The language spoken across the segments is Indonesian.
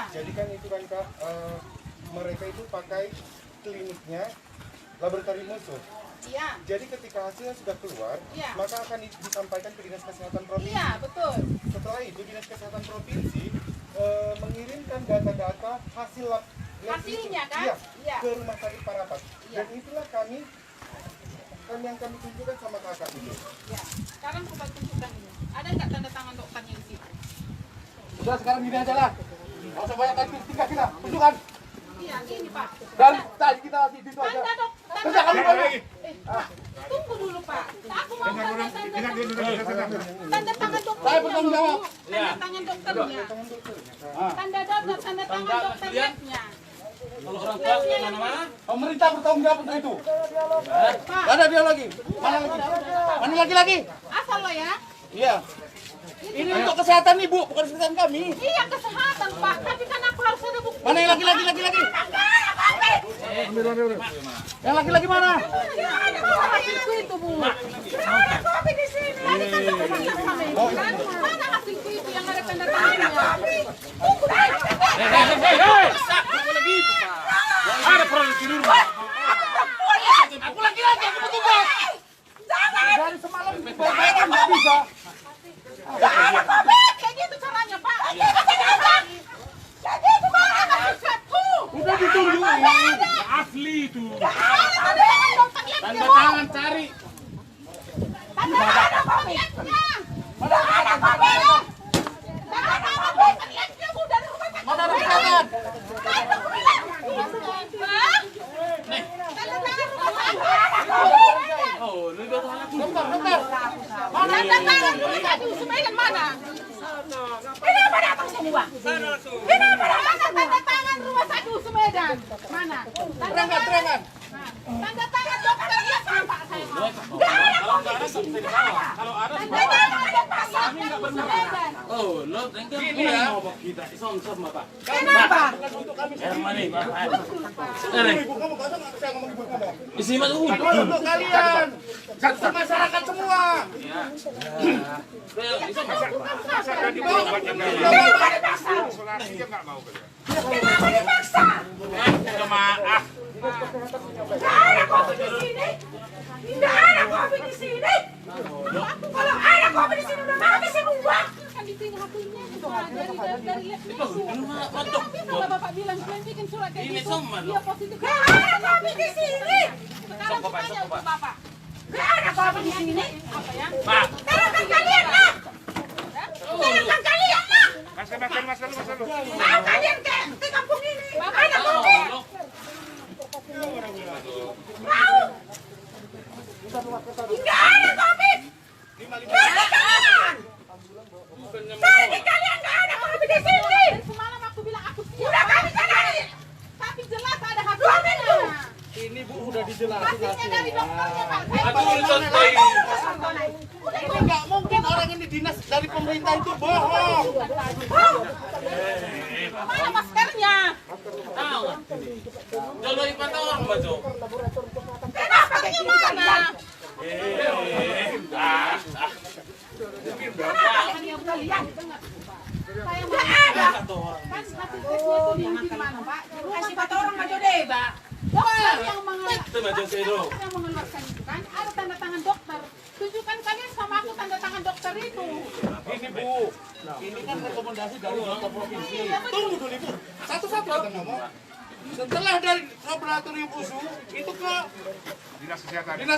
Jadi kan itu kan Kak, mereka itu pakai kliniknya laboratorium musuh. Iya. Jadi ketika hasilnya sudah keluar, maka akan disampaikan ke Dinas Kesehatan Provinsi. Iya, betul. Setelah itu Dinas Kesehatan Provinsi mengirimkan data-data hasil lab hasilnya kan? Iya, ke Rumah Sakit Parapat. Dan itulah yang kami tunjukkan sama kakak itu. Ya. Sekarang coba tunjukkan ini. Ada nggak tanda tangan dokternya di situ? Udah sekarang gini aja lah. Nggak usah banyak lagi tinggal kita. Tunjukkan. Iya, ini Pak. Dan tadi kita kasih itu aja. Tanda dok. Kerja kami banyak. Tunggu dulu Pak. Aku mau tanda tangan dokternya. Saya bertanggung jawab. Tanda tangan dokternya. Tanda tangan dokternya. Kalau orang tua mana-mana? Pemerintah bertanggung jawab untuk itu. Gak ada dia lagi. Mana lagi? Mana lagi? Asal lo ya. Iya. Ini untuk kesehatan nih Bu, bukan kesehatan kami. Iya kesehatan Pak. Tapi kan aku harus ada bukti. Mana yang laki-laki? Yang laki-laki mana? Hasilku itu Bu. Ada kopi di sini. Mana hasilku itu yang ada tanda tangannya? Tunggu Ada produksi dulu. Aku laki-laki, aku butuh bos. Dari semalam bayangkan nggak bisa. Gak ada kopi. Kayak gitu caranya Pak. Kayak gitu Pak. Hasilku. Udah ditunjukin. Asli itu. Tanda Tangan cari. Tanda tangan kopinya. Mana ada Tanda tangan kopinya Bu dari rumah sakit. Mana ada kesehatan? Tanda aku bilang. Nih. Tanda tangan rumah sakit. Oh, lu udah tahu aku. Bentar. Tanda tangan rumah sakit Semedan mana? Kenapa datang sini Bang? Kenapa datang tanda tangan rumah sakit Semedan? Mana? Terangkan. Tanda tangan dokternya Pak saya mau. Kalau ada Tanda tangan dokter Semedan. oh, lo tengok ini ya. Kita isong-isong Bapak. Kenapa? Hermani, Bapak. Ibu kamu nggak usah saya ngomong ibu kamu. Isi mas Untuk kalian, satu masyarakat semua. Kenapa dipaksa? Maaf. Tidak ada kopi di sini. Tidak ada kopi di sini. Kalau ada kopi di sini udah mati semua. Kan ditinggal hatinya dari labnya. Kalau Bapak bilang kalian bikin surat kayak Ini gitu, semua, dia positif. Tidak ada kopi di sini. Sekarang tanya untuk Bapak. Tidak ada kopi di sini. Apa ya? Pak. Tolongkan kalian lah. Tolongkan kalian lah. Mas dulu. Mau kalian ke kampung ini. Ada kopi. Mau. Tidak ada kopi. Kalian. Tadi kalian nggak ada kopi di sini. Semalam aku bilang aku siap. Udah kami cari. Tapi jelas ada hasilnya. Ini Bu udah dijelasin Hasilnya dari dokternya Pak. Ini nggak mungkin orang ini dinas dari pemerintah itu bohong. Mana maskernya? Tahu. Kalau ipat orang baca. Kenapa gimana? Tidak ada. Kan hasil tesnya itu di mana Pak? Kasih kata orang maju deh Pak. Dokter yang mengeluarkan itu kan ada tanda tangan dokter. Tunjukkan kalian sama aku tanda tangan dokter itu. Ini Bu, ini kan rekomendasi dari dokter provinsi. Tunggu dulu Ibu, satu-satu kita ngomong. Setelah dari laboratorium USU itu ke Dinas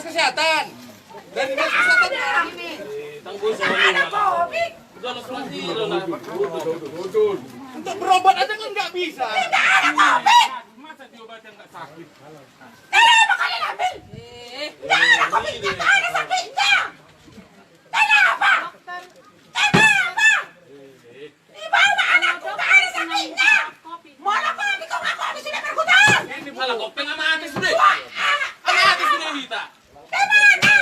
Kesehatan. Dan Dinas Kesehatan ini. Ada kopi. Untuk berobat aja kan nggak bisa. Tidak ada kopi. Masa diobatin nggak sakit? Kenapa kalian ambil? Tidak ada kopi, tidak ada sakitnya. Kenapa? Kenapa? Dibawa anakku nggak ada sakitnya. Mana kopi kau nggak kopi sudah berhutang? Ini malah kopeng sama Atis deh. Sama Atis deh kita. Kemana?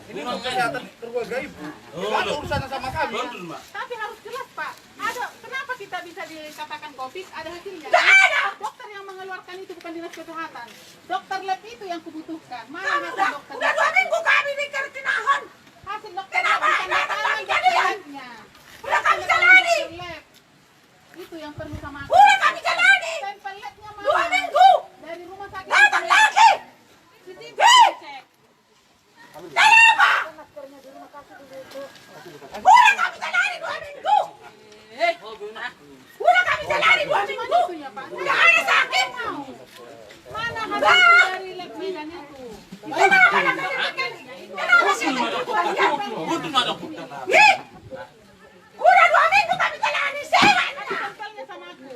Ini untuk kesehatan keluarga Ibu. Nggak ada urusannya sama kami. Tapi harus jelas Pak. Ada kenapa kita bisa dikatakan COVID? Ada hasilnya. Nggak ada. Dokter yang mengeluarkan itu bukan dinas kesehatan. Dokter lab itu yang kubutuhkan. Mana hasil dokter? Udah 2 minggu kami di Kertinahan. Hasil dokter Kenapa lab nggak bukan datang tangan kalian? dokter labnya. Udah kami jalan Udah kami jalani 2 minggu. Udah kami jalani 2 minggu. Udah ada sakit. Mana hasil dari lab Medan itu? Kenapa sih? Butuh madok. Ih! Udah 2 minggu kami jalani sewa. Tempelnya sama aku.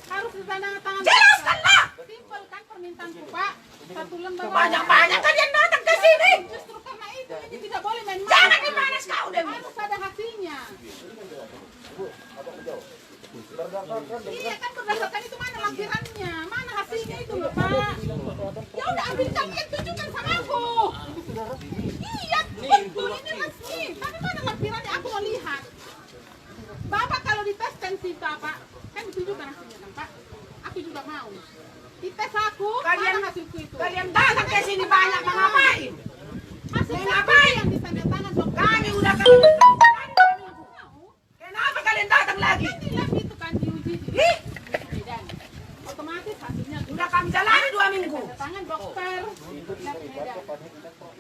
Harus ditandatangan. Jelaskanlah. Simpel kan permintaanku, Pak. 1 lembar. Banyak-banyak kalian datang ke sini. Justru karena itu ini tidak boleh main-main. Jangan dipanas kau, Dewi. Harus ada hasilnya. Iya kan berdasarkan itu mana lampirannya, mana hasilnya itu loh Pak. Ya udah ambil kalian tunjukkan sama aku. Iya betul ini resmi. Tapi mana lampirannya aku mau lihat. Bapak kalau dites tensi Bapak kan ditunjukkan hasilnya kan Pak. Aku juga mau. Dites aku, Kalian- mana hasilku itu. Kalian datang ke sini banyak mengapain? Hasil ngapain? yang ditandatangan dokter. Kami udah kami jalani 2 minggu. Kenapa kalian datang lagi? Kan di lab itu kan diuji di Ih, Medan. Otomatis hasilnya udah kami jalani 2 minggu. tanda tangan dokter lab Medan.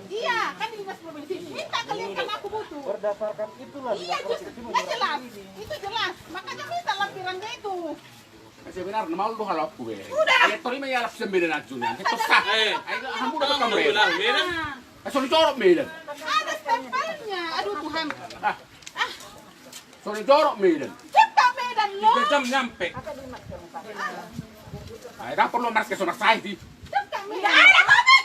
Iya, kan di dinas provinsi. Minta kalian karena aku butuh. Berdasarkan itulah Iya, justru kan jelas. Itu jelas. Makanya minta lampirannya itu. Sebenarnya mau lu kalau aku Udah. Elektori may alap sa medan at yun. Ito sa. Eh, Ay, hamu na Tama ka mo medan. lang, meron. Nah, Ay, so jorok medan. ada stempelnya. Aduh Tuhan. So jorok medan. Cipta Medan lo. 3 jam nyampe. Ay, dapat lo mas keso magsahid di. Cipta Tidak Medan. ada COVID.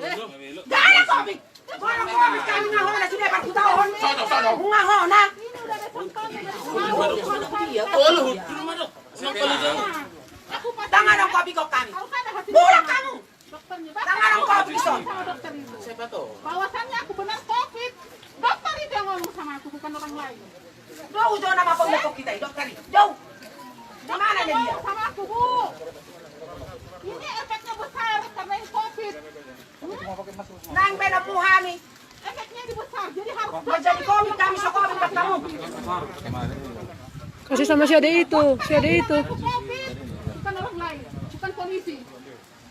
Belok. Tidak ada COVID. Walang COVID kami ngahona sudah bertahun. Sono. Ngahona. Ini udah ada sampelnya dari Oh, luhut. Tulo madok. Sample ito. Aku pasti. Tangan ang COVID ko kami. Harus ada hasilnya. Bulat kamu. Dokternya. Tangan ang COVID ko. Sama dokter itu. Siapa to? Bahwasannya aku benar COVID. Dokter itu yang ngomong sama aku, bukan orang lain. Jauh nama pembentuk kita, dokter. Jauh. Di mana dia? Ngomong sama aku, Bu. Ini efeknya besar karena ini COVID. Nang penapuhami. Efeknya ini besar, jadi harus Menjadi COVID kami sa COVID kamu. Kasi sama si Ade itu, Aku COVID, bukan orang lain, bukan polisi.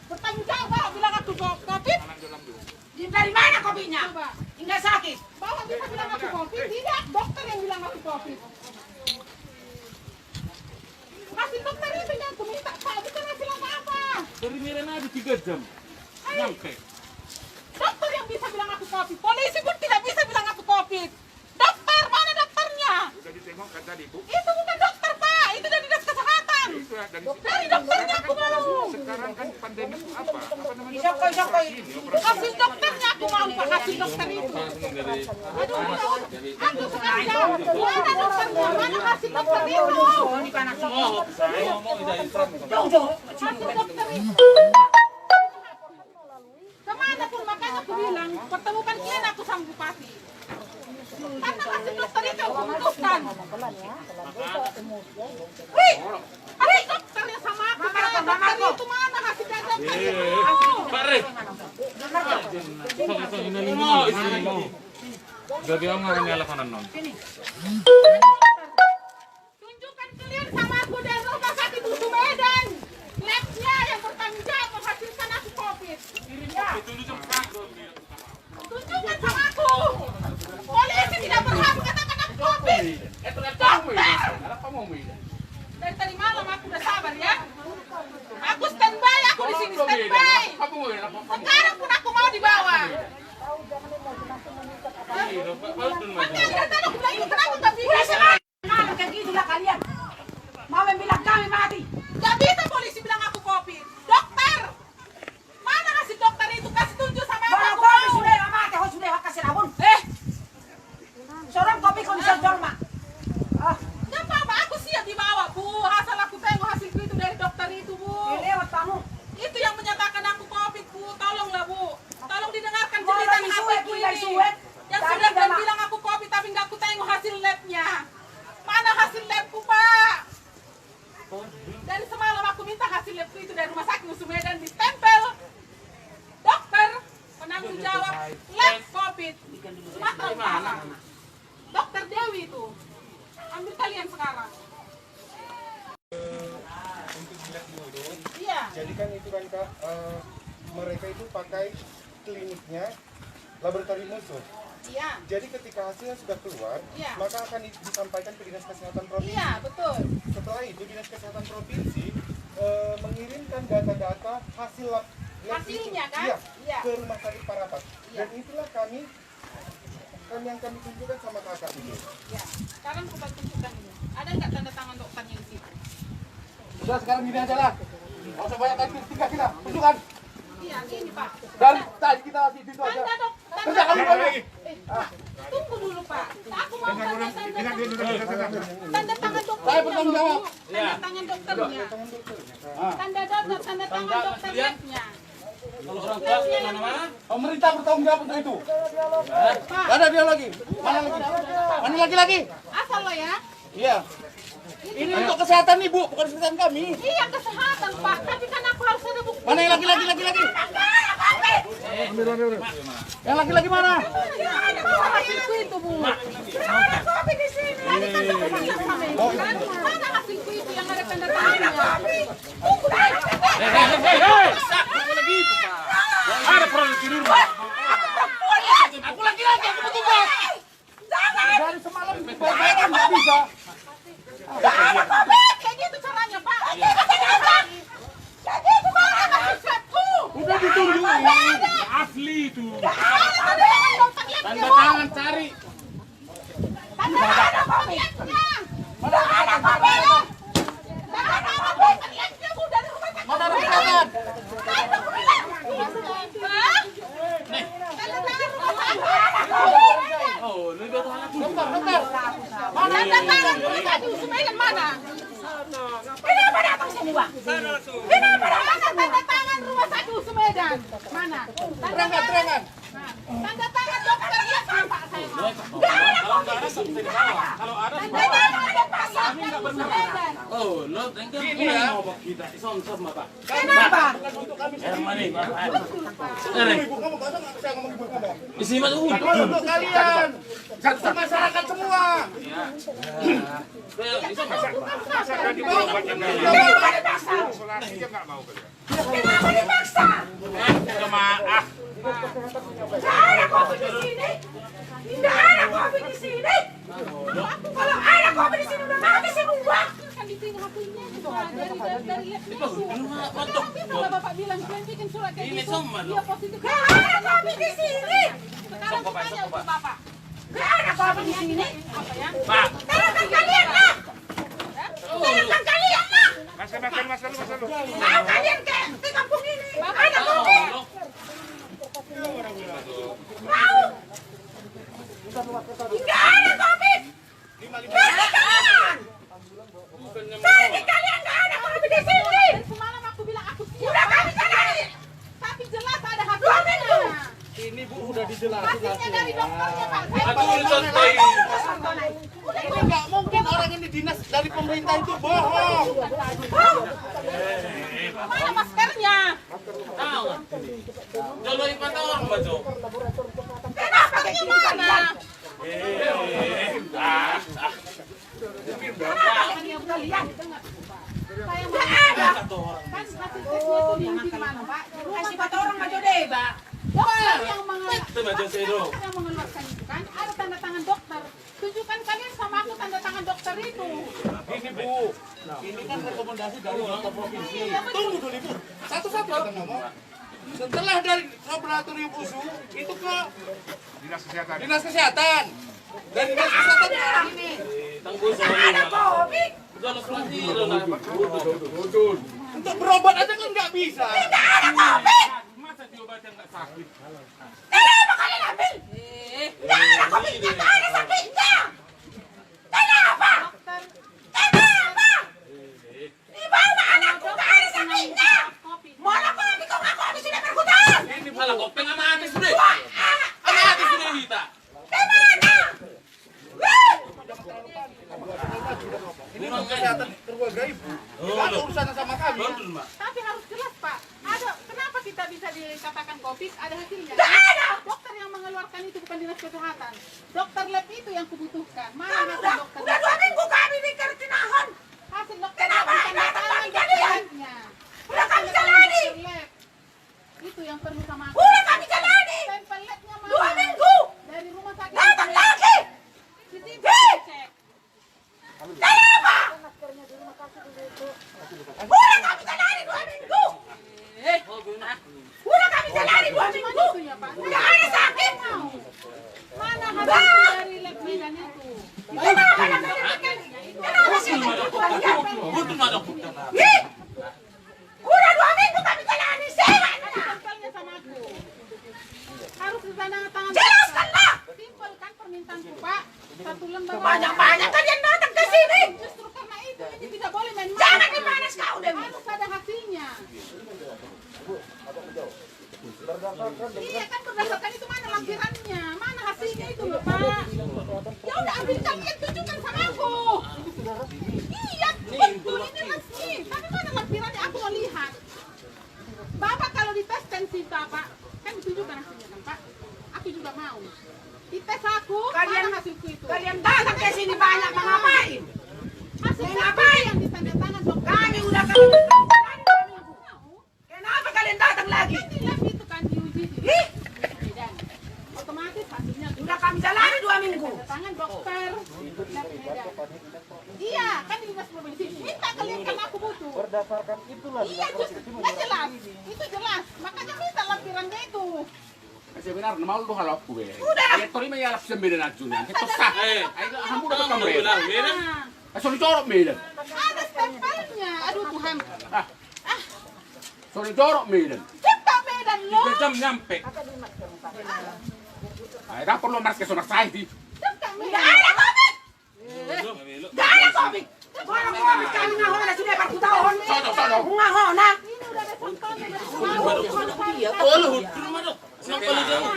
Bertanggung jawab bilang aku COVID. Dari mana COVID-nya? Coba, Hingga sakit. bahwa bisa bilang aku COVID, tidak dokter yang bilang aku COVID. Kasih dokter itu yang aku minta, Pak, bukan hasil apa-apa. Dari meron na 3 jam. Nyampe. Dokter yang bisa bilang aku COVID, polisi pun tidak bisa bilang aku COVID. Dokter, mana dokternya? Itu bukan dokter, Pak, itu dari dinas kesehatan. Dari dokternya aku mau. Isok-isok. Hasil dokternya aku mau, Pak, hasil dokter itu. Aduh, aku sekarang jawab, mana dokternya, mana hasil dokter itu? Jauh-jauh. Hasil dokter itu. Kemana pun makanya aku bilang, pertemukan kian aku sama bupati. Karena hasil dokter itu aku butuhkan. Wih, hasil dokter yang sama aku, Pak. Dokter itu mana hasil dokter itu? Pare. Mo, istri mo. Gabi ako nga kanyalakanan nun. Tunjukkan kalian sama aku dari rumah sakit Usu Medan. Labnya yang bertanggung jawab menghasilkan aku COVID. Tunjukkan sama aku. Polisi tidak berhak mengatakan aku COVID. Ito na tao medan. Alam pa mo medan. Dari tadi malam aku udah sabar ya. Aku standby, aku di sini standby. Kamu mo medan. Sekarang pun aku mau dibawa. Paano dun Nanti yang dari tadi aku bilang ini kenapa gak Udah bisa? semua. Kenapa kayak gitu lah kalian? Mau bilang kami mati. Gak bisa polisi bilang aku COVID. Dokter, mana hasil dokter itu? Kasih tunjuk sama aku. Kalau Aku COVID mau. sudah mati, kau sudah kasih rabun. Seorang kopi kau bisa dorma. Gak apa-apa, aku siap dibawa, Bu. Asal aku tengok hasilku itu dari dokter itu, Bu. Lewat kamu. Itu yang menyatakan aku COVID, Bu. Tolonglah, Bu. Tolong didengarkan Kalau cerita disuet, hatiku gila, ini. suet. Yang Tadi sudah udah, Mak. bilang aku COVID, tapi nggak aku tengok hasil labnya. Mana hasil labku, Pak? Dari semalam aku minta hasil labku itu dari rumah sakit Usu Medan ditempel. Dokter, penanggung jawab lab COVID. Sumatera Utara. Dokter Dewi itu. Ambil kalian sekarang. Iya. Jadi kan itu kan Kak, mereka itu pakai kliniknya laboratorium musuh. Iya. Jadi ketika hasilnya sudah keluar, Iya. maka akan disampaikan ke Dinas Kesehatan Provinsi. Iya, betul. Setelah itu Dinas Kesehatan Provinsi mengirimkan data-data hasil lab Hasilnya itu, kan? iya, Iya. ke Rumah Sakit Parapat. Iya. Dan itulah kami yang kami tunjukkan sama kakak itu. Ya. Sekarang kita tunjukkan ini. Ada nggak tanda tangan dokternya di situ? Udah sekarang gini aja lah. Nggak usah banyak tadi tiga kita. Tunjukkan. Iya, ini Pak. Dan tadi kita di situ aja. Tanda dok. Kerja kami balik. Pak, tunggu dulu Pak. Aku mau tanda tangan dokternya. Saya bertanggung jawab. Tanda tangan dokternya. Tanda dokter, tanda tangan dokter labnya. Kalau orang tua mana-mana. Pemerintah bertanggung jawab untuk itu. Pak, Gak ada dia lagi. Mana lagi? Mana lagi? asal lo ya. Iya. Ini untuk kesehatan ibu, bukan kesehatan kami. Iya kesehatan Pak, tapi kan aku harus ada bukti. Mana yang laki-laki? Yang laki-laki mana? Hasilku itu Bu. Ada kopi di sini. Tadi kan dokternya sama ibu kan. Mana hasilku itu yang ada tanda tangannya? Tunggu Ada produk di rumah. Aku laki-laki, aku petugas. Dari semalam bayar nggak bisa. kayak gitu caranya Pak. Kayak gitu Pak. Hasilku. Udah ditunjukin. Asli itu. Tanda tangan cari. Tanda tangan kopinya. Mana ada kopinya? Tanda tangan kopinya Bu dari rumah sakit. Mana kesehatan? Tanda tangan rumah sakit. Oh, lu udah tahu. Bentar. Tanda tangan rumah sakit Sumedan mana? Kenapa datang semua? Kenapa datang tanda tangan rumah sakit Sumedan? Mana? Tanda Terangan. Tanda tangan dokternya sama saya mau. Kalau nggak ada bisa dibawa. Kalau ada Tanda tangan dokternya Sumedan. oh, lo tengker Gini ya. mau kita isong-isong Bapak. Kenapa? Hermani. Ibu kamu nggak usah saya ngomong ibu kamu. Isi mah tuh. Untuk kalian, satu masyarakat semua. Isong Kenapa dipaksa? jemaah. Nggak ada kopi di sini. Nggak ada kopi di sini. Kalau ada kopi di sini udah mati semua. Kan di sini hasilnya itu dari labnya itu. Tapi kalau bapak bilang kalian bikin surat kayak Ini gitu, semua, dia positif. Nggak ada kopi di sini. Sekarang aku tanya untuk bapak. Nggak ada kopi di sini. Apa ya? Pak. Terakan kalian lah. Terakan kalian lah. Mas dulu. Mau kalian ke kampung ini. Ada kopi. Mau. Nggak ada kopi. Sakit kalian nggak ada kopi di sini. Semalam aku bilang aku siap. Udah kami jalani. Tapi jelas ada hasilnya. Ini Bu udah dijelasin Hasilnya dari dokternya Pak. Aku contohin. Ini nggak mungkin orang ini dinas dari pemerintah itu bohong. Mana maskernya? Tahu nggak? Kalau ipatah orang baca. Kenapa gimana? Dia udah lihat. Saya mau ada. Kan hasil tesnya itu di mana Pak? Kasih kata orang maju deh Pak. Dokter yang mengeluarkan itu kan ada tanda tangan dokter. Tunjukkan kalian sama aku tanda tangan dokter itu. Ini Bu, ini kan rekomendasi dari dokter provinsi. Tunggu dulu Ibu, satu-satu kita ngomong. Setelah dari laboratorium USU itu ke Dinas Kesehatan. Dan Dinas Kesehatan ke orang ini. Tangguh sama Kopi. udah lo selesai lo nak. Untuk berobat aja kan nggak bisa. Tidak ada kopi. Masa diobatin nggak sakit? Kenapa kalian ambil? Tidak ada kopinya, tidak ada sakitnya. Kenapa? Kenapa? Dibawa anakku tidak ada sakitnya. Mana kopi kau ngaku habis sudah berhutang? Ini pala kopeng sama habis sudah. Sama habis sudah kita. Dimana? Dinas Kesehatan keluarga Ibu. Nggak ada urusannya sama kami. Betul Mbak. Tapi harus jelas Pak. Ada kenapa kita bisa dikatakan COVID? Ada hasilnya. Tidak ada. Dokter yang mengeluarkan itu bukan Dinas Kesehatan. Dokter lab itu yang kubutuhkan. Mana hasil dokter? Udah 2 minggu kami dikerjinahan. Hasil dokter lab bukan datang dokternya. Udah kami jalani. Itu yang perlu sama aku. Udah kami jalani. Sampel labnya mana? 2 minggu. Dari rumah kalian. Betul mana? Ih, udah 2 minggu kami jalani sehat. Tempelnya sama aku. Harus ditandatangan. Jelaskanlah. Simpel kan permintaanku, Pak. 1 lembar. Banyak-banyak kalian datang ke sini. Justru karena itu ini tidak boleh main-main. Jangan dimanas kau, Dewi. Harus ada hasilnya. Iya kan berdasarkan itu mana lampirannya, mana hasilnya itu loh Pak. Ya udah ambilkan lihat tunjukkan sama aku. Iya betul ini resmi. Tapi mana lampirannya aku mau lihat. Bapak kalau dites tensi Bapak kan ditunjukkan hasilnya kan Pak. Aku juga mau. Dites aku, Kalian- mana hasilku itu. Kalian datang ke sini banyak mengapain? Hasil ngapain? yang ditanda tangan dokter. Kami udah kami datang 2 minggu. Kenapa kalian datang lagi? Kan dilihat itu kan diuji di Ih, dan otomatis hasilnya udah kami jalani 2 minggu. tanda tangan dokter. Iya, kan di dinas provinsi. Minta kalian karena aku butuh. Berdasarkan itulah Iya, nggak jelas. Itu jelas. Makanya minta lampirannya itu. Sebenarnya mau lu kalau aku be. Udah. Ya tori me ya sembilan ajunya. Kita sah. Ayo kamu udah Kamu kamera. bilang, Mira. Nah, Asal corok me. ada stempelnya. Aduh Tuhan. Asal corok me. Cepat Medan lo. 3 jam nyampe. Ay dapat lo mas ke sono sai di. Cepat Nggak Medan. ada COVID. Belum. Nggak ada COVID. Orang COVID kami ngahona sudah 40 tahun. Sono. Ngahona. Ini udah ada sampelnya dari kemarin. Oh, lu hudu mana? Sampai lu jauh.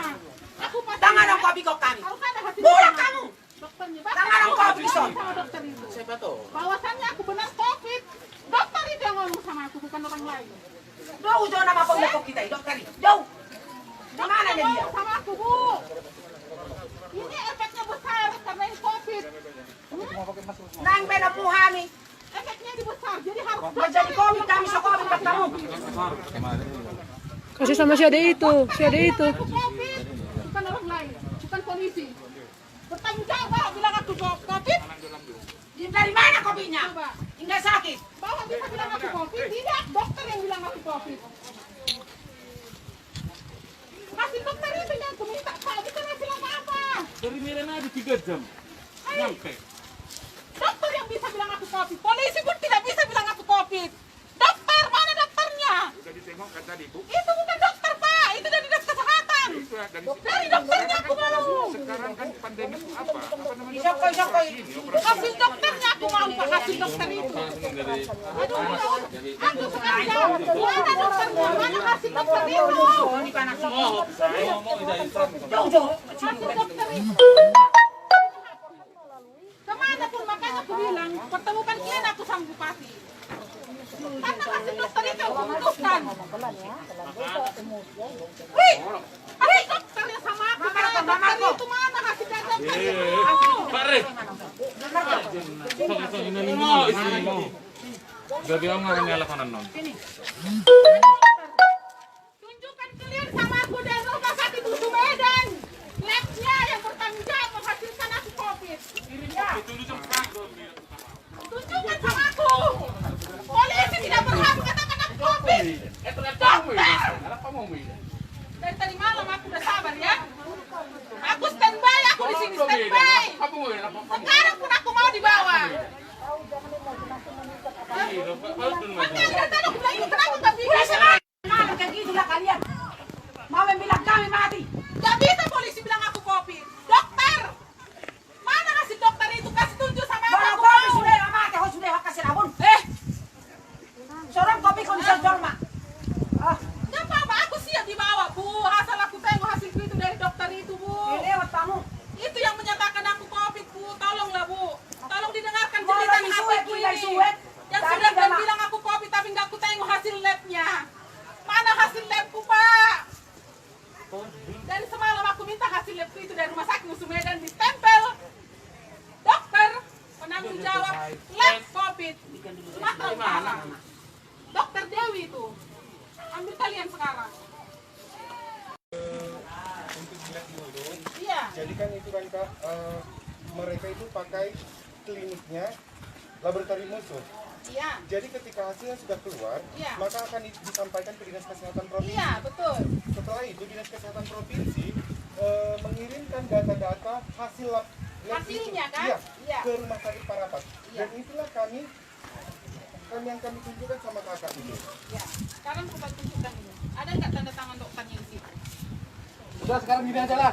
Aku pasti Tangan dong kopi kok kami. harus ada hasil. Pulang kamu. Dokternya Tangan dong kopi son. sama dokter itu. Siapa tuh? Bahwasannya aku benar COVID. Dokter itu yang ngomong sama aku, bukan orang lain. Jauh nama pembuka kita, dokter. Jauh. Di mana dia? Ngomong sama aku, Bu. Ini efeknya besar karena ini COVID. Nang beda muhami. Efeknya ini besar, jadi harus Menjadi COVID kami sekolah ketemu. Kasih sama si ade itu, Aku COVID, bukan orang lain, bukan polisi. Bertanggung jawab bilang aku COVID. Dari mana kopinya? Coba, Hingga sakit. bahwa bisa bilang aku COVID, tidak dokter yang bilang aku COVID. Kasih dokter itu yang aku minta, Pak, bukan hasil apa-apa. Dari Miran aja 3 jam. Nyampe. Dokter yang bisa bilang aku COVID, polisi pun tidak bisa bilang aku COVID. Dokter, mana dokternya? Sudah ditengok kan tadi Bu. Itu bukan dokter, Pak, itu dari dinas kesehatan. Dari dokternya aku mau. Sekarang kan pandemi itu apa? Apa namanya? Isok-isok. Hasil dokternya aku mau, Pak, hasil dokter itu. Aduh, aku sekarang jawab. Mana dokternya? Mana hasil dokter itu? Jauh-jauh. Hasil dokter itu. Kemana pun makanya aku bilang, pertemukan kian aku sama bupati. Karena hasil dokter itu aku butuhkan. Wih, hasil dokter yang sama aku. Dokter itu mana hasil dokter? Pare. So ini mo, ini mo. Gabi ang nga nila kanan non. Tunjukkan kalian sama aku dari rumah sakit Usu Medan. Labnya yang bertanggung jawab menghasilkan aku COVID. Tunjukkan sama aku. Polisi tidak berhak mengatakan aku COVID. Apa mau me? Dari tadi malam aku udah sabar ya. Aku standby, aku di sini standby. Apa mau? Apa? Sekarang pun aku mau dibawa. Nanti ada tahu bilang ini kenapa nggak bisa? Malam kayak gitulah kalian. Mau bilang kami mati. Gak bisa polisi bilang aku COVID. Dokter, mana kasih dokter itu kasih tunjuk sama aku. Kalau Aku kopi mau. sudah mati, kau sudah kasih rabun. Seorang kopi kau bisa jorma. Gak apa-apa, aku siap dibawa Bu. Asal aku tengok hasil itu dari dokter itu Bu. Ini lewat kamu. Itu yang menyatakan aku COVID Bu. Tolonglah Bu. Tolong didengarkan Mau cerita lagi suet, hatiku tidak ini. suet. Yang Tadi sudah dah, Mak. bilang aku COVID tapi nggak aku tengok hasil labnya. Mana hasil labku Pak? Dari semalam aku minta hasil labku itu dari rumah sakit Usu Medan di stempel. Dokter, penanggung jawab lab COVID. Sumatera Utara. Dokter Dewi itu. Ambil kalian sekarang. Iya. Jadi kan itu kan Kak, mereka itu pakai kliniknya laboratorium musuh. Iya. Jadi ketika hasilnya sudah keluar, Iya. maka akan disampaikan ke Dinas Kesehatan Provinsi. Iya, betul. Setelah itu Dinas Kesehatan Provinsi mengirimkan data-data hasil lab itu, Hasilnya kan? iya, Iya. ke Rumah Sakit Parapat. Iya. Dan itulah kami kan yang kami tunjukkan sama kakak itu. Ya, sekarang kita tunjukkan ini. Ada nggak tanda tangan dokternya di situ? Udah sekarang gini aja lah.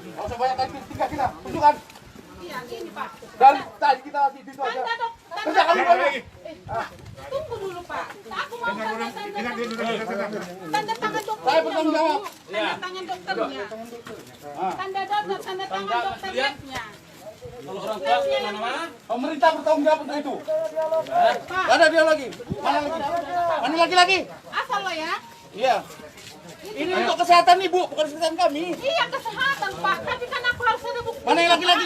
Nggak usah banyak kali tinggal kita. Tunjukkan. Iya, ini Pak. Dan tadi kita kasih itu aja. Tanda dok, Kerja kami lagi. Pak, tunggu dulu Pak. Aku mau tanda tangan dokter. Saya bertanggung jawab. Tanda tangan dokternya. Tanda dokter, tanda tangan dokter labnya. Kalau orang tua mana-mana. Pemerintah bertanggung jawab untuk itu. Pak, Ada dia lagi. Mana lagi? Mana lagi? asal lo ya. Iya. Ini untuk kesehatan ibu, bukan kesehatan kami. Iya kesehatan Pak, tapi kan aku harus ada bukti. Mana yang laki-laki?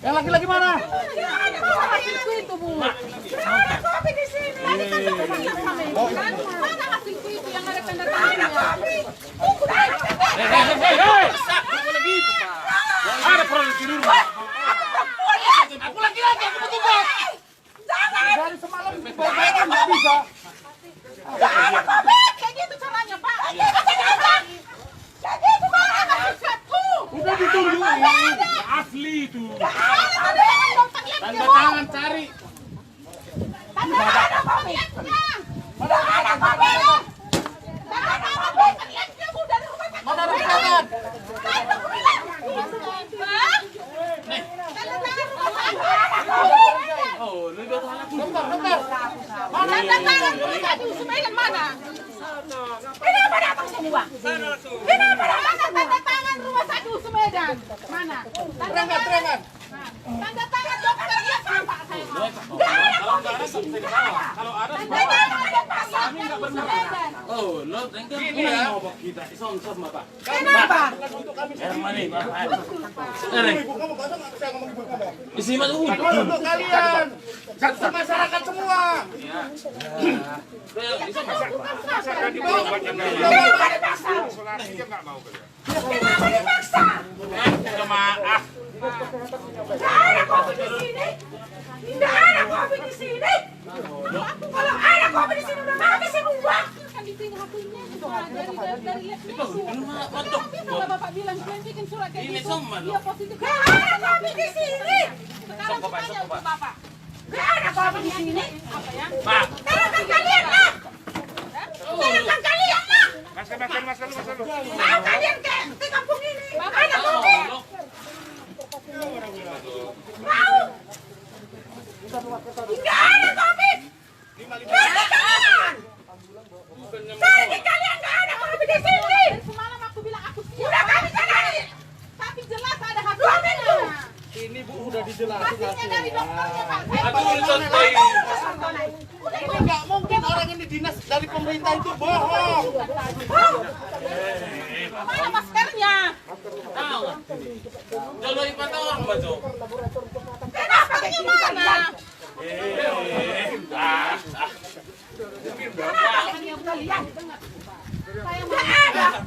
Yang laki-laki mana? Hasilku itu Bu. Ada kopi di sini. Tadi kan aku bilang sama ibu kan. Mana hasilku itu yang ada tanda tangannya? Tunggu dulu. Bukan begitu, Pak. Ada produk di rumah. Aku laki-laki, aku petugas. Dari semalam bayar nggak bisa. Jangan kopi. Kayak gitu caranya Pak. Kayak gitu Pak. Hasilku. Udah ditunjukin. Asli itu. Tanda Tangan cari. ada kopi. Ada kopi. Mana kesehatan? Oh, lu udah tahu aku. Dokter. Tanda tangan rumah sakit Usmedan mana? Kenapa datang semua? Kenapa datang tanda tangan rumah sakit Usmedan? Mana? Terangan. Tanda tangan dokter ya Pak saya mau. Kalau nggak ada bisa dibawa. Kalau ada Tanda tangan rumah sakit Usmedan. oh, lo tengok Gini ini ya. ngobok kita. Isong-isong, Bapak. Kenapa? Bukan untuk kami Yang mana sendiri. ini, Pak? Ibu kamu nggak usah saya ngomong ibu kamu. Isi mah tuh. Bukan untuk kalian. Satu masyarakat semua. Kenapa dipaksa? Maaf. Nggak ada kopi di sini. Nggak ada kopi di sini. Kalau ada kopi di sini udah habis semua. Kan ditinggal hakinya dari Itu rumah untuk. Tapi kalau Bapak bilang dia bikin surat kayak Ini gitu, semua, dia loh. positif. Nggak ada kopi di sini. Sekarang Coba, tanya coba. untuk Bapak. Nggak ada kopi di sini. Apa ya? Pak. Tolongkan kalian lah. Tolongkan kalian lah. Mau kalian ke kampung ini? Ada kopi. Mau? Nggak ada kopi. Kalian. Tadi kalian nggak ada kopi di sini. Semalam aku bilang aku siap. Udah kami cari. Tapi jelas ada hasilnya. Ini Bu udah dijelasin Hasilnya dari dokternya Pak. Saya Aduh, boleh selesai. Ini nggak mungkin orang ini dinas dari pemerintah itu bohong. mana maskernya? Tahu nggak? Kalau dipantau orang baca. Kenapa gimana? Saya mau ada. Kan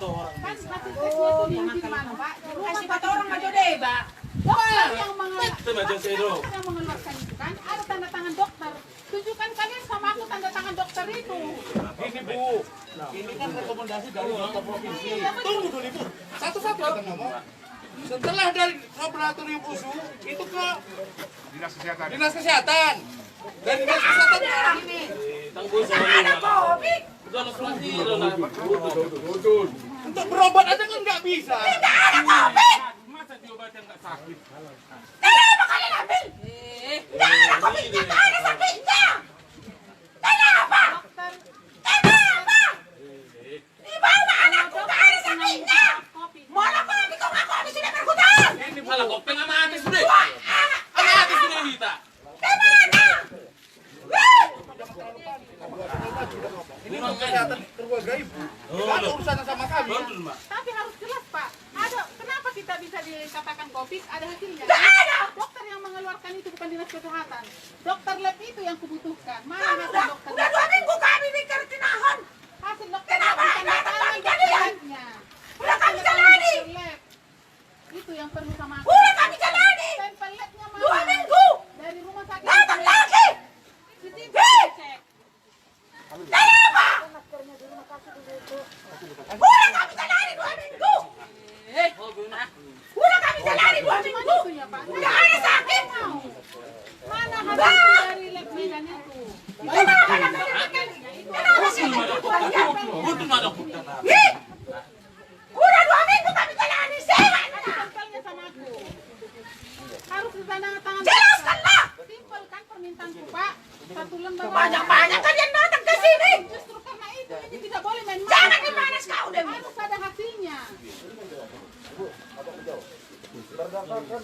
hasil tesnya itu di mana Pak? Kasih kata orang aja deh Pak. Dokter yang mengeluarkan itu kan ada tanda tangan dokter. Tunjukkan kalian sama aku tanda tangan dokter itu. Ini Bu, ini kan rekomendasi dari dokter provinsi. Tunggu dulu Ibu, satu-satu kita ngomong. Setelah dari laboratorium USU itu ke dinas kesehatan. Dan dinas kesehatan orang ini. Tangguh sama Kopi. Kalau selesai lo nak. Untuk berobat aja kan nggak bisa. Masa diobatin nggak sakit? Kenapa kalian ambil? Nggak ada kopinya, nggak ada sakitnya. Kenapa? Kenapa? Dibawa anakku, nggak ada sakitnya. Mana kopi kau ngaku habis sudah berhutang? Ini malah kok tengah mati sudah. Tengah mati sudah kita. Kemana? Ini untuk kesehatan keluarga Ibu. Nggak ada urusan sama kami. Betul, Mbak. Tapi harus jelas Pak. Ada kenapa kita bisa dikatakan COVID? Ada hasilnya. Nggak ada. Dokter yang mengeluarkan itu bukan dinas kesehatan. Dokter lab itu yang kubutuhkan. Mana Kami hasil udah dokter? 2 minggu kami mikir tinahan. Hasil dokter Kenapa lab nggak tanda tangan tangan kalian? dokternya. Udah kami Tanda tangan jalani. dokter lab. Itu yang perlu sama aku. Udah kami jalani. Stempel labnya mana? 2 minggu. Dari rumah sakit. Datang lagi. CCTV cek. Kenapa? Udah kami jalani 2 minggu. Udah kami jalani 2 minggu. Itu ya Pak. Nggak ada sakit. mau. Mana hasil dari lab Medan itu? Betul mana pun. Ih, udah 2 minggu kami jalani sehat. Tempelnya sama aku. Harus ditandatangan. Jelaskanlah. Simpel kan permintaanku, Pak. 1 lembar. Banyak-banyak kalian datang ke sini. Justru karena itu ini tidak boleh main-main. Jangan dipanas kau, Dewi. Harus ada hasilnya.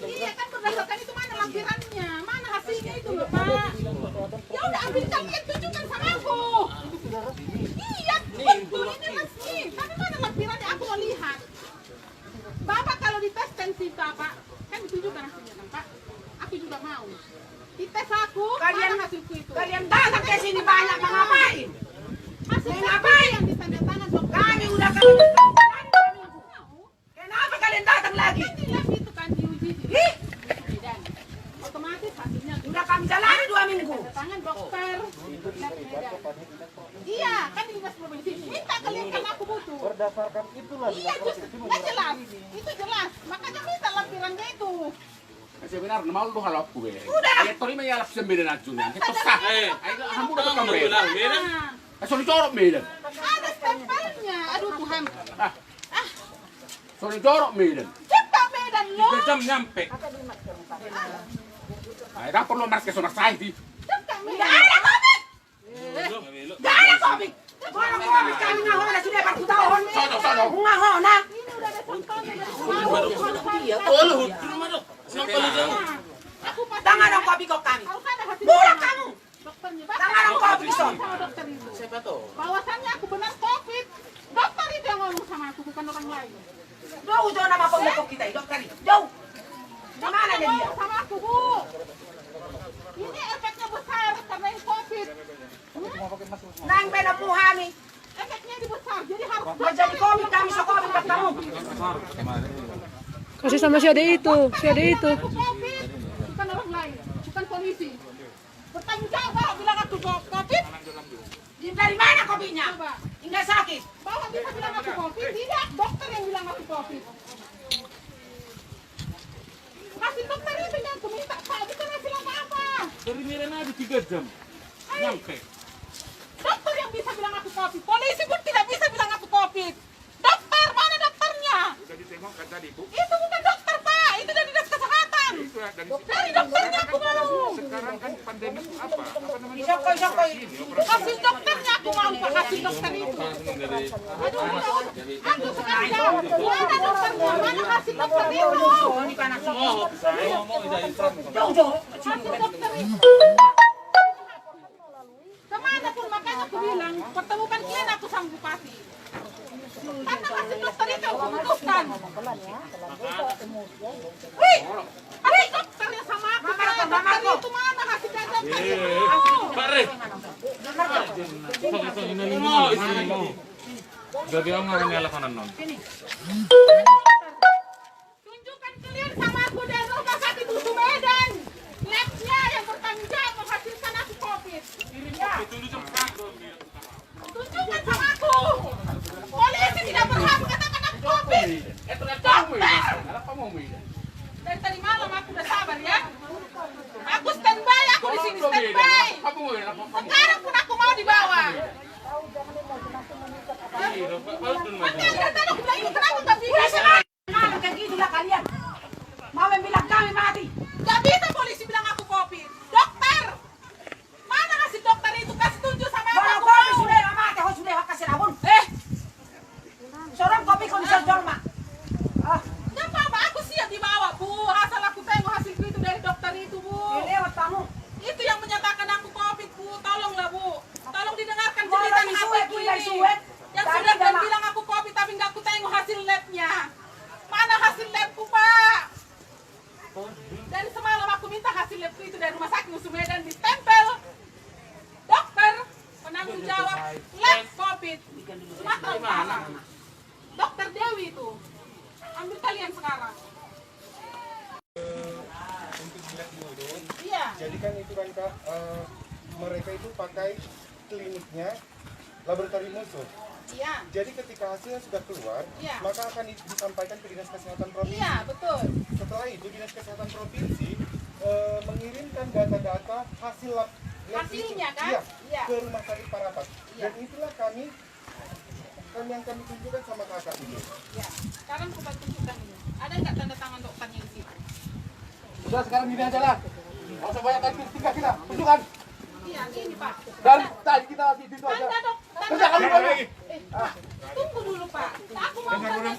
Iya kan berdasarkan itu mana lampirannya, mana hasilnya itu loh Pak. Ya udah ambilkan lihat tunjukkan sama aku. Iya betul ini resmi. Tapi mana lampirannya aku mau lihat. Bapak kalau dites tensi Bapak kan ditunjukkan hasilnya kan Pak. Aku juga mau. Dites aku, mana hasilku itu. Kalian datang ke sini banyak ngapain? Hasil ngapain? yang ditanda tangan dokter. Kami udah kami. Kenapa kalian datang lagi? Kan di lab itu kan diuji di Ih, Medan. Otomatis hasilnya udah kami jalani 2 minggu. tanda tangan dokter. Lab Medan. Iya, kan di dinas provinsi. Minta kalian kan aku butuh. Berdasarkan itulah Iya, ya jelas. Itu jelas. Makanya minta lampirannya itu. Kasi benar, mau lu halap gue. Udah. Ay, tori may alap sa mbira na dyan. Ito sa. Ay, hamu na ka mbira. Nah, Ay, sorry, jorok mbira. ada stempelnya. Aduh Tuhan. Sorry, jorok mbira. Cepat Medan lo. Jam nyampe. Ay, dapat lo mas keso na sahih. Cepat Tidak Medan. ada COVID. Tidak ada COVID. Orang COVID kami ngahona sudah 40 tahun. Sono. Ngahona. Ini udah ada stempelnya dari semua. Aku pasti. Tangan dong kopi kok kami. Harus ada hasilnya. Burak kamu. Dokternya. Tangan dong kopi son. Sama dokter itu. Bahwasannya aku benar COVID. Dokter itu yang ngomong sama aku, bukan orang lain. Jauh nama pemukul kita, dokter itu. Jauh. Di mana Dokter dia? ngomong sama aku, Bu. Ini efeknya besar karena ini COVID. Nang beda puhani. Efeknya ini besar, jadi harus Menjadi COVID kami sekolah buat kamu. Kasih sama si ade itu, si ade itu. aku COVID, bukan orang lain, bukan polisi. Bertanggung jawab bilang aku COVID. Dari mana kopinya? Coba, Hingga sakit. bahwa bisa bilang aku COVID, tidak dokter yang bilang aku COVID. Masih dokter itu yang aku minta, Pak, bukan hasil apa-apa. Dari mbira na di 3 jam. Nyampe. Dokter yang bisa bilang aku COVID, polisi pun tidak bisa bilang aku COVID. Dokter, mana dokternya? Udah ditengok kan tadi, Bu. Itu bukan dokter, Pak, itu dari dinas kesehatan. Dari dokternya aku mau. Sekarang kan pandemi itu apa? Apa namanya? Isokoi. Hasil dokternya aku mau, Pak, hasil dokter itu. Aduh, aku sekarang jawab. Mana dokternya? Mana hasil dokter itu? Jauh. Hasil dokter itu. Kemana pun makanya aku bilang, pertemukan kalian aku sama bupati. Karena hasil dokter itu aku putuskan. Wih, hasil dokter yang sama aku, Pak. Dokter itu mana hasil dokter itu? Pare. Jadi ang nga nilakanan nun. Tunjukkan kalian sama aku dari rumah sakit Usu Medan. Labnya yang bertanggung jawab menghasilkan aku COVID. Tunjukkan sama aku. Polisi tidak berhak mengatakan aku COVID. Ito na tayo eh. Alam pa mo mo. Dari tadi malam aku udah sabar ya. Aku standby, aku di sini standby. Apa mo yun? Sekarang pun aku mau dibawa. Mati yang dari tadi aku bilang ini kenapa nggak bisa? Mana kayak gitu lah kalian. Mau bilang kami mati. Gak bisa polisi bilang aku COVID. Dokter, mana hasil dokter itu? Kasih tunjuk sama aku. Kalau Aku kopi mau. sudah mati, kau sudah kasih rabun. Seorang kopi kau bisa jual mak. Gak apa-apa, aku siap dibawa, Bu. Asal aku tengok hasilku itu dari dokter itu, Bu. Lewat kamu. Itu yang menyatakan aku COVID, Bu. Tolonglah, Bu. Tolong didengarkan Mau cerita dari suet, HP-ku dari ini. suet. Yang Dari sudah dalam. bilang aku COVID, tapi nggak aku tengok hasil labnya. Mana hasil labku, Pak? Dari semalam aku minta hasil labku itu dari rumah sakit Usu Medan ditempel. Dokter, penanggung jawab lab COVID. Sumatera Utara. Dokter Dewi itu. Ambil kalian sekarang. untuk dilihat dulu. Iya. Jadi kan itu kan Kak, mereka itu pakai kliniknya laboratorium musuh. Iya. Jadi ketika hasilnya sudah keluar, Iya. maka akan disampaikan ke Dinas Kesehatan Provinsi. Iya, betul. Setelah itu Dinas Kesehatan Provinsi mengirimkan data-data hasil lab Hasilnya itu. kan? Iya, Iya. ke rumah sakit Parapat. Iya. Dan itulah kami yang kami tunjukkan sama kakak ini. Ya, sekarang kita tunjukkan ini. Ada nggak tanda tangan dokternya di situ? Sudah sekarang gini aja lah. Nggak usah banyak kali tiga kita. Tunjukkan. Iya, ini Pak. Dan tadi kita di situ aja. Tanda dok, Kerja kami lagi. tunggu dulu Pak. Aku mau tanda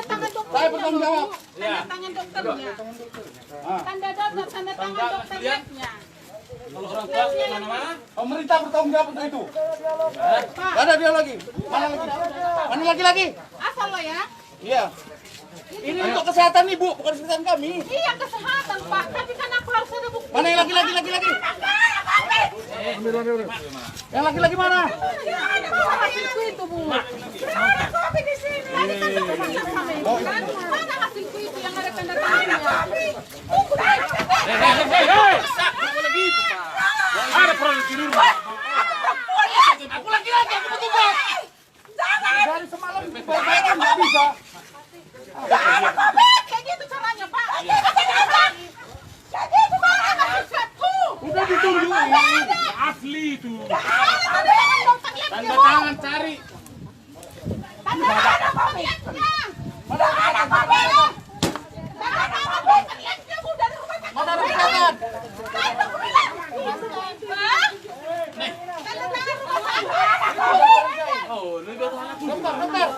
tangan dokter. Saya bertanggung jawab. Tanda tangan dokternya. Tanda tangan dokternya. Kalau orang tua kemana-mana, Pemerintah bertanggung jawab untuk itu. Pak, Gak ada dia lagi. Mana lagi? Mana lagi? asal lo ya. Iya. Ini untuk kesehatan ibu, bukan kesehatan kami. Iya kesehatan Pak, tapi kan aku harus ada bukti. Mana yang lagi? Yang laki-laki mana? Hasilku itu Bu. Ada kopi di sini. Tadi kan dokter sama ibu kan. Mana hasilku itu yang ada tanda tangannya? Tunggu dulu. hei, jangan begitu Pak. Ada produk di rumah. Aku laki-laki, aku petugas. Dari semalam bayar nggak bisa. Kayak gitu caranya Pak. Kayak gitu Pak. Hasilku. Udah ditunjukin. Asli itu. Tanda Tanda tangan cari. Tanda tangan kopiannya. Tanda tangan kopiannya. Tanda tangan kopiannya Bu dari rumah sakit. Mana kesehatan? Tanda tangan rumah sakit. Oh, ini baru anak Dokter.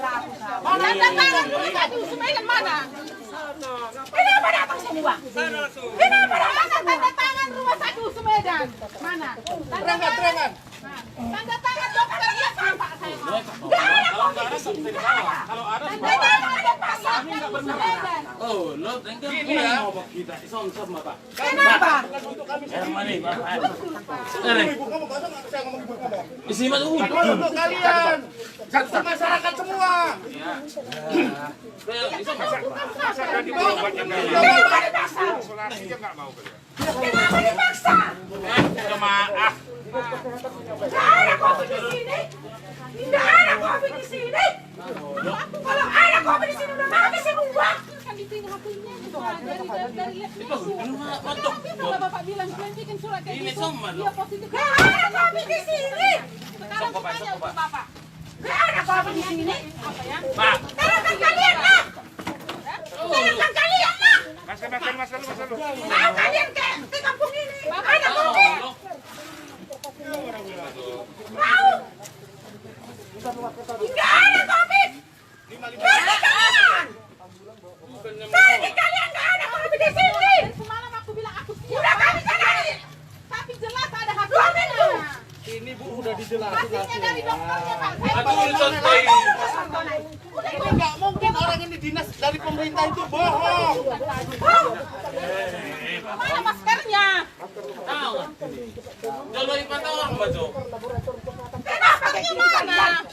Tanda tangan rumah sakit Usmedan mana? Kenapa datang semua? Kenapa datang tanda tangan rumah sakit Usmedan? Mana? Terangan. Tanda tangan dokter ya Pak saya mau. Kalau nggak ada nggak bisa dibawa. Kalau ada Tanda tangan dokter ya Usmedan. oh, lo tengok Gini ya. kita isong-isong Pak. Kenapa? Yang mana nih, Pak? Ibu kamu nggak usah saya ngomong ibu kamu. Isi mas Untuk kalian, untuk masyarakat semua. Kenapa dipaksa? Maaf. Tidak ada kopi di sini. Tidak ada kopi di sini. Kalau ada kopi di sini udah habis semua. Kan di sini HP-nya dari lab Tapi malah Bapak bilang kalian bikin surat kayak Ini gitu. sama, Dia positif. Tidak ada kopi di sini. Sekarang tanya untuk Bapak. Tidak ada kopi di sini. Apa ya? Pak. Tolongkan kalian lah. Tolongkan kalian lah. Mas, Mau kalian ke kampung ini. Ada kopi. Mau? Tidak ada COVID. Kalian! Tadi kalian nggak ada COVID di sini. Semalam aku bilang aku siap. Udah kami cari. Tapi jelas ada hasilnya. 2 minggu. Ini Bu udah dijelasin. Hasilnya dari dokternya Pak. Ini nggak mungkin orang ini dinas dari pemerintah itu bohong. Mana maskernya? Tahu. Kalau ipatah orang baca. Kenapa bagaimana?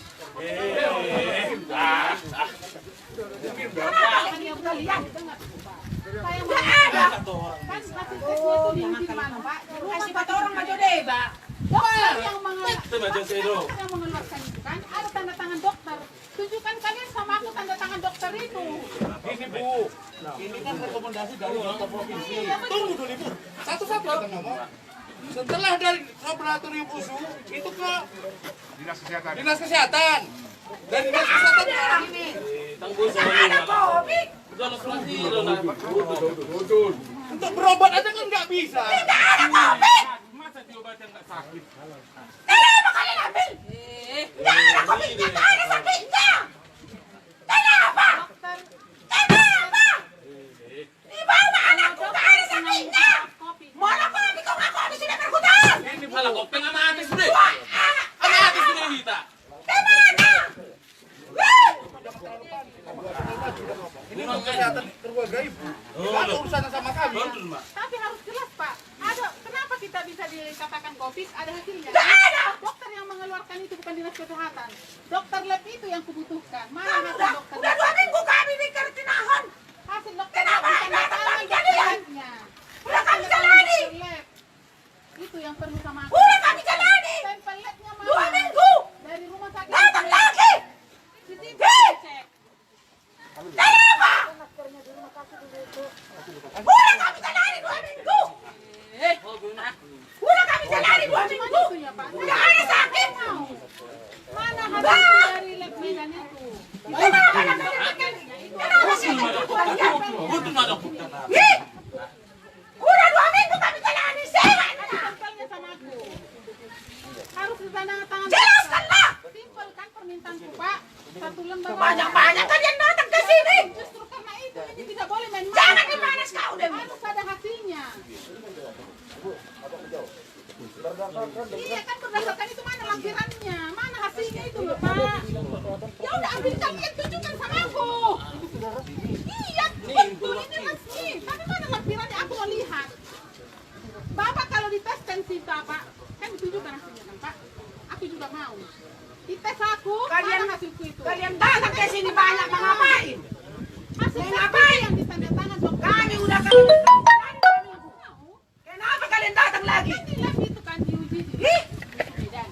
Saya ada. Kan hasil tesnya itu di mana Pak? Kasih 4 orang maju deh Pak. Dokter yang mengeluarkan itu kan ada tanda tangan dokter. Tunjukkan kalian sama aku tanda tangan dokter itu. Ini Bu, ini kan rekomendasi dari dokter provinsi. Tunggu dulu Ibu, satu-satu kita ngomong. Setelah dari laboratorium USU itu ke dinas kesehatan. Dan dinas kesehatan ke orang ini. Tangguh sama ini. Kalau selesai lo nak. Untuk berobat aja kan nggak bisa. Masa diobatin nggak sakit? Kenapa kalian ambil? Tidak ada COVID-nya, tak ada sakitnya. Kenapa? Kenapa? Dibawa anakku, tak ada sakitnya. Mana kopi kau ngaku habis sudah berhutang? Ini pala kok tengah mati sudah. Apa mati sudah kita? Kemana? Ini untuk kesehatan keluarga Ibu. Nggak ada urusannya sama kami. Betul, Mbak. Tapi harus jelas Pak. Ada kenapa kita bisa dikatakan COVID? Ada hasilnya. Dokter yang mengeluarkan itu bukan dinas kesehatan. Dokter lab itu yang kubutuhkan. Mana hasil dokter? Udah 2 minggu kami dikertinahan. Hasil dokter kenapa enggak kami jalani? Udah kami jalani. Itu yang perlu sama aku. Udah kami jalani. Sampel labnya mana? 2 minggu. Dari rumah sakit. Dapat lagi. Kenapa? Udah kami jalani. kalian. Betul nggak dok? Ih, udah 2 minggu kami jalan sewa. Tempelnya sama aku. Harus ditandatangan. Jelaskanlah. Simpel kan permintaanku, Pak. 1 lembar. Banyak-banyak kalian datang ke sini. Justru karena itu jadi tidak boleh main-main. Jangan dimanas kau Dewi. Harus ada hasilnya. Iya kan berdasarkan itu mana lampirannya, mana hasilnya itu loh Pak. Ya udah ambil kalian tunjukkan sama aku. Iya betul ini resmi. Tapi mana lampirannya aku mau lihat. Bapak kalau dites tensi Pak, kan ditunjukkan hasilnya kan Pak. Aku juga mau. Dites aku, Kalian mana hasilku itu. Kalian datang ke sini banyak mau ngapain? Hasil ngapain? yang ditandatangan dokter. Kami udah kami. Kenapa kalian datang lagi? Kan di lab itu kan diuji di Ih, dan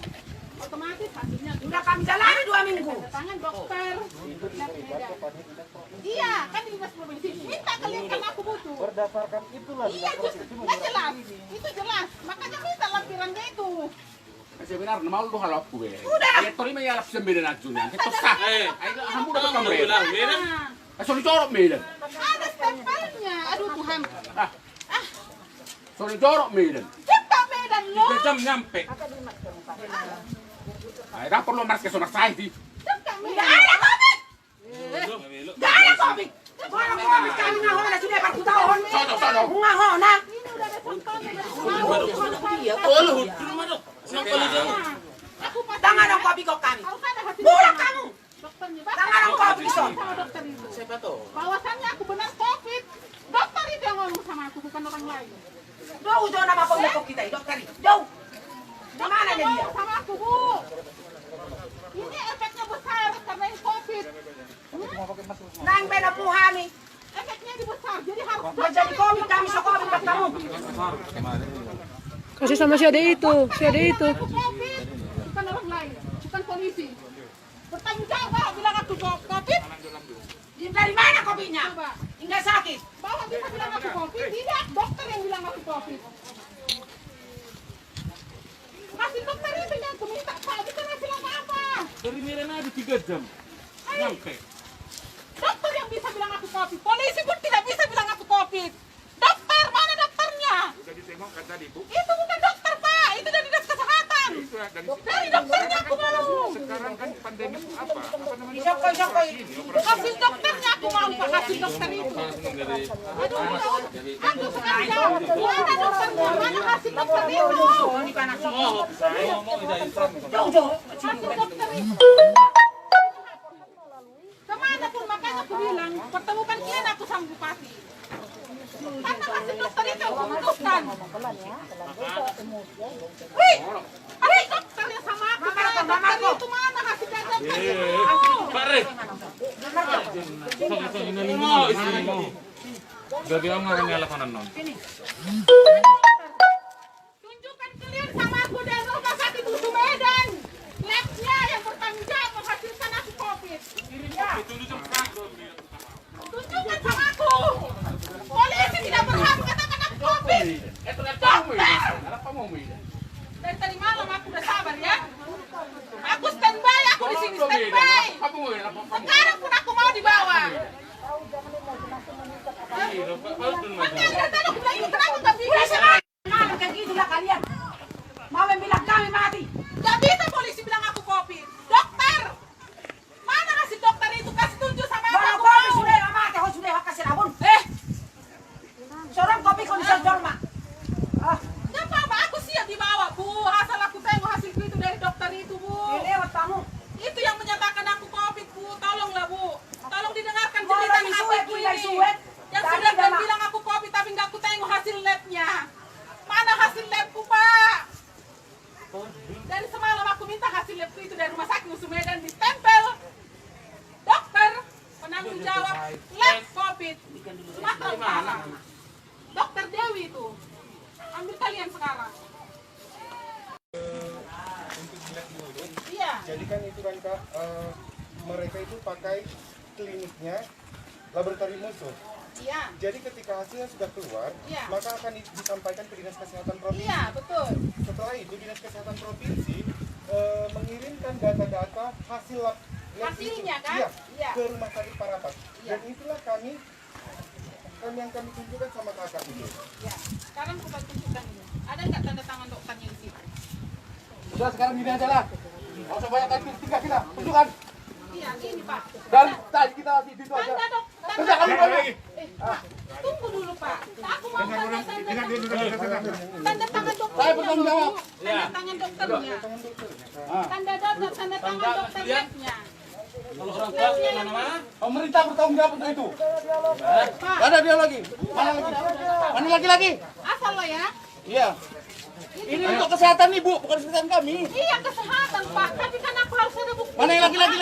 otomatis hasilnya udah kami jalani 2 minggu. tanda tangan dokter. Lab Medan. Iya, kan di dinas provinsi. Minta kalian karena aku butuh. Berdasarkan itulah Iya, nah jelas. Itu jelas. Makanya minta lampirannya itu. Sebenarnya mau tuh halap gue. Udah. Ya tori mah ya sembilan ajunan. Itu sah. Ayo kamu udah ketemu ya. Nah, Asal corok medan. ada stempelnya. Aduh Tuhan. Soalnya corok medan. Cepat Medan lo. 3 jam nyampe. Ay, dapat lo marke sonar saya di. Cepat Tidak Medan. ada covid. Tidak ada covid. Mana covid kami ngahona sudah 40 tahun. Sono. Ngahona. Ini udah ada stempelnya dari Aku pasti. Tangan dong kopi kok kami. Harus ada hasilnya. Bulat kamu. Dokternya. Tangan dong kopi son. Sama dokter itu. Siapa tuh? Bahwasannya aku benar COVID. Dokter itu yang ngomong sama aku, bukan orang lain. Jauh nama pokok kita, dokter. Jauh. Di mana Dokter dia? ngomong sama aku, Bu. Ini efeknya besar karena ini COVID. Nang beda puhani. Efeknya ini besar, jadi harus Jadi kopi kami sekolah bertemu. Kasih sama si ade itu, si ade itu. Aku COVID, bukan orang lain, bukan polisi. Bertanggung jawab bilang aku COVID. Dari mana kopinya? Coba, Enggak sakit. bawa bisa bilang aku COVID, tidak dokter yang bilang aku COVID. Hasil dokter itu yang aku minta, Pak, bukan hasil apa-apa. Dari Medan aja 3 jam. Nyampe. Dokter yang bisa bilang aku COVID, polisi pun tidak bisa bilang aku COVID. Dokter, mana dokternya? Udah ditengok kan tadi, Bu. Itu bukan dokter, Pak, itu dari dinas kesehatan. Itu dari Dari dokternya aku mau. sekarang kan pandemi apa? Apa namanya? Isok. Hasil dokternya aku mau, Pak, hasil dokter itu. Aduh, aku sekarang jawab, mana dokternya, mana hasil dokter itu? Jauh. Hasil dokter itu. Kemana pun makanya aku bilang, pertemukan kalian aku sama bupati. Karena hasil dokter itu aku butuhkan. Wih, ada dokter yang sama aku, Pak. Dokter itu mana hasil dokter itu? Pare. Jadi orang nggak nyala kanan non. Tunjukkan kalian sama aku dan rumah sakit Usu Medan. Labnya yang bertanggung jawab menghasilkan aku COVID. Tunjukkan sama aku. Polisi tidak berhak katakan aku COVID. Apa mau medan? Dari tadi malam aku udah sabar ya. Aku standby, aku di sini standby. Apa mau medan? Sekarang pun aku mau dibawa. Makanya udah tadi aku bilang ini kenapa nggak bisa? Mana kayak gitulah kalian. Mau bilang kami mati. Gak bisa polisi bilang aku COVID. Dokter, mana hasil dokter itu? Kasih tunjuk sama aku. Kalau Aku kopi mau. sudah mati, kau sudah kasih rabun. Seorang kopi kau bisa jual mak. Gak apa-apa, aku siap dibawa, Bu. Asal aku tengok hasilku itu dari dokter itu, Bu. Lewat kamu. Itu yang menyatakan aku COVID, Bu. Tolonglah, Bu. Tolong didengarkan Mau jeritan lagi suet, hatiku lagi ini. suet. Yang Tadi sudah dah, Mak. bilang aku COVID, tapi nggak aku tengok hasil labnya. Mana hasil labku, Pak? Dari semalam aku minta hasil labku itu dari rumah sakit Usu Medan ditempel. Dokter, penanggung jawab lab COVID. Sumatera Utara. Dokter Dewi itu. Ambil kalian sekarang. Iya. Jadi kan itu kan Kak, mereka itu pakai kliniknya laboratorium musuh. Iya. Jadi ketika hasilnya sudah keluar, Iya. maka akan disampaikan ke Dinas Kesehatan Provinsi. Iya, betul. Setelah itu Dinas Kesehatan Provinsi mengirimkan data-data hasil lab Hasilnya kan? iya, Iya. ke Rumah Sakit Parapat. Iya. Dan itulah kami kan yang kami tunjukkan sama kakak itu. Ya, sekarang coba tunjukkan ini. Ada nggak tanda tangan dokternya di situ? Udah sekarang gini aja lah. Nggak usah banyak kali tinggal kita. Tunjukkan. Iya, ini Pak. Dan tadi kita di situ aja. Tanda dok, Kerja kami banyak. tunggu dulu Pak. Aku mau tanda tangan dokternya. Saya bertanggung jawab. Tanda tangan dokternya. Tanda tangan dokternya. Kalau orang tua mana-mana. Pemerintah bertanggung jawab untuk itu. Pak, Ada dia lagi. Mana lagi? Mana lagi? asal lo ya. Iya. Ini untuk kesehatan nih Bu, bukan kesehatan kami. Iya kesehatan Pak, tapi kan aku harus ada bukti. Mana yang laki-laki?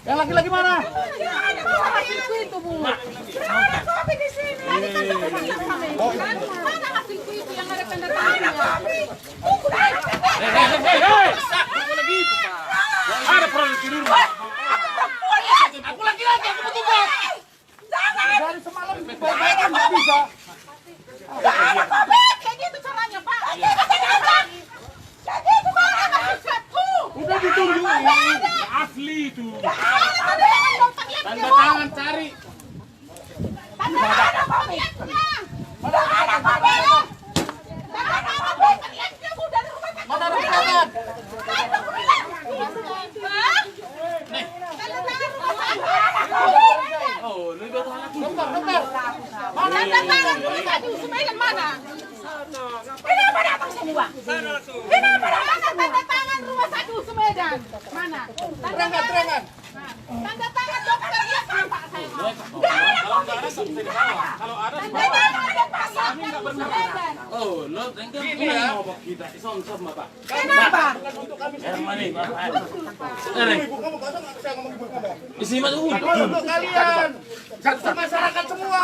Yang laki-laki mana? Hasilku itu Bu. Ada kopi di sini. Mana hasilku itu yang ada tanda tangannya? Tunggu deh. Hei, tunggu lagi itu Pak. Ada produk di rumah. Aku laki-laki, aku petugas. Dari semalam bayar nggak bisa. Ada kopi, kayak gitu caranya Pak. Kayak gitu Pak, hasilku. Udah ditunjukin. Asli itu. Tanda tangan dokternya. Tanda tangan cari. Tanda tangan dokternya. Tanda tangan dokternya Bu dari rumah sakit. Mana ada tangan? Oh, lebih betul anak Dokter. Tanda tangan rumah sakit Usmedan mana? Kenapa datang semua? Kenapa datang tanda tangan rumah sakit Usmedan? Mana? Terangan. Tanda tangan dokternya sama saya mau. Kalau nggak ada nggak bisa dibawa. Kalau ada Tanda tangan dokternya Usmedan. oh, lo tengok ini ya. Kita isong Bapak. Kenapa? Yang mana nih? Ibu kamu nggak usah saya ngomong ibu kamu. Isi mah tuh. Untuk kalian. Satu masyarakat semua.